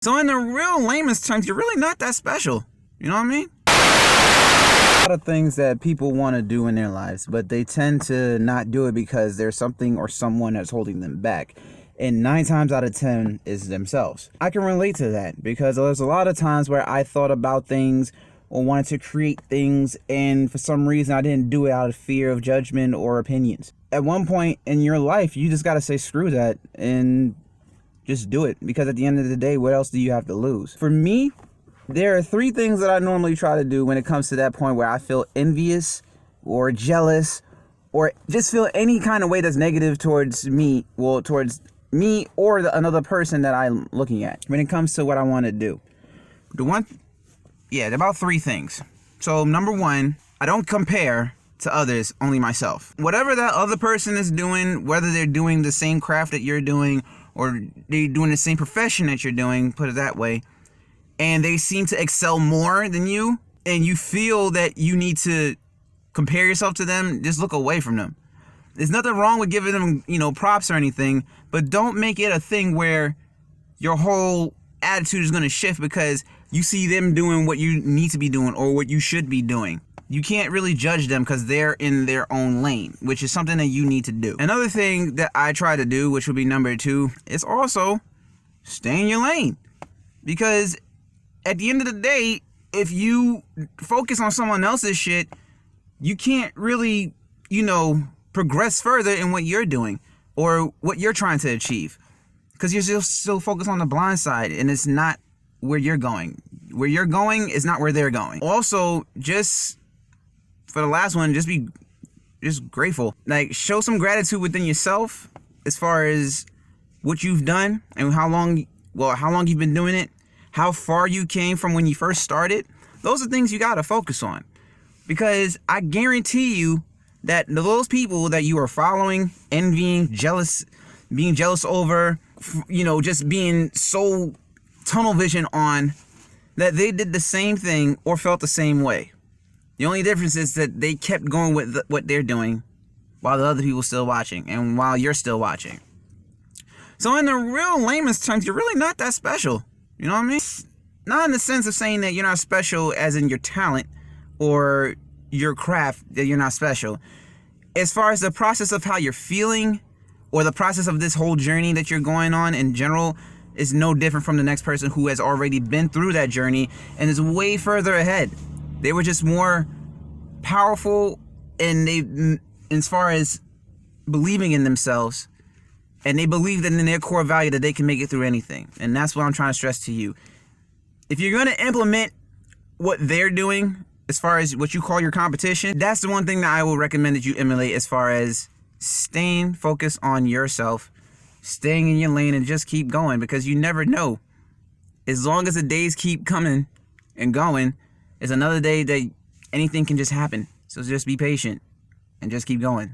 So in the real lamest terms, you're really not that special. You know what I mean? A lot of things that people want to do in their lives, but they tend to not do it because there's something or someone that's holding them back. And 9 times out of 10 is themselves. I can relate to that because there's a lot of times where I thought about things or wanted to create things, and for some reason I didn't do it out of fear of judgment or opinions. At one point in your life, you just got to say screw that and just do it, because at the end of the day, what else do you have to lose? For me, there are 3 things that I normally try to do when it comes to that point where I feel envious or jealous or just feel any kind of way that's negative towards me, towards me or another person that I'm looking at when it comes to what I want to do. About 3 things. So number 1, I don't compare to others, only myself. Whatever that other person is doing, whether they're doing the same craft that you're doing or they're doing the same profession that you're doing, put it that way, and they seem to excel more than you, and you feel that you need to compare yourself to them, just look away from them. There's nothing wrong with giving them, props or anything, but don't make it a thing where your whole attitude is going to shift because you see them doing what you need to be doing or what you should be doing. You can't really judge them because they're in their own lane, which is something that you need to do. Another thing that I try to do, which would be number 2, is also stay in your lane. Because at the end of the day, if you focus on someone else's shit, you can't really, progress further in what you're doing or what you're trying to achieve. Because you're still focused on the blind side, and it's not where you're going. Where you're going is not where they're going. Also, just for the last one, just be grateful. Like, show some gratitude within yourself as far as what you've done and how long you've been doing it, how far you came from when you first started. Those are things you got to focus on. Because I guarantee you that those people that you are following, envying, being jealous over, just being so tunnel vision on, that they did the same thing or felt the same way. The only difference is that they kept going with what they're doing while the other people still watching and while you're still watching. So in the real lamest terms, you're really not that special. You know what I mean? Not in the sense of saying that you're not special as in your talent or your craft, that you're not special. As far as the process of how you're feeling or the process of this whole journey that you're going on in general is no different from the next person who has already been through that journey and is way further ahead. They were just more powerful, and as far as believing in themselves, and they believe that in their core value that they can make it through anything. And that's what I'm trying to stress to you. If you're going to implement what they're doing as far as what you call your competition, that's the one thing that I will recommend that you emulate as far as staying focused on yourself, staying in your lane, and just keep going, because you never know. As long as the days keep coming and going, it's another day that anything can just happen. So just be patient and just keep going.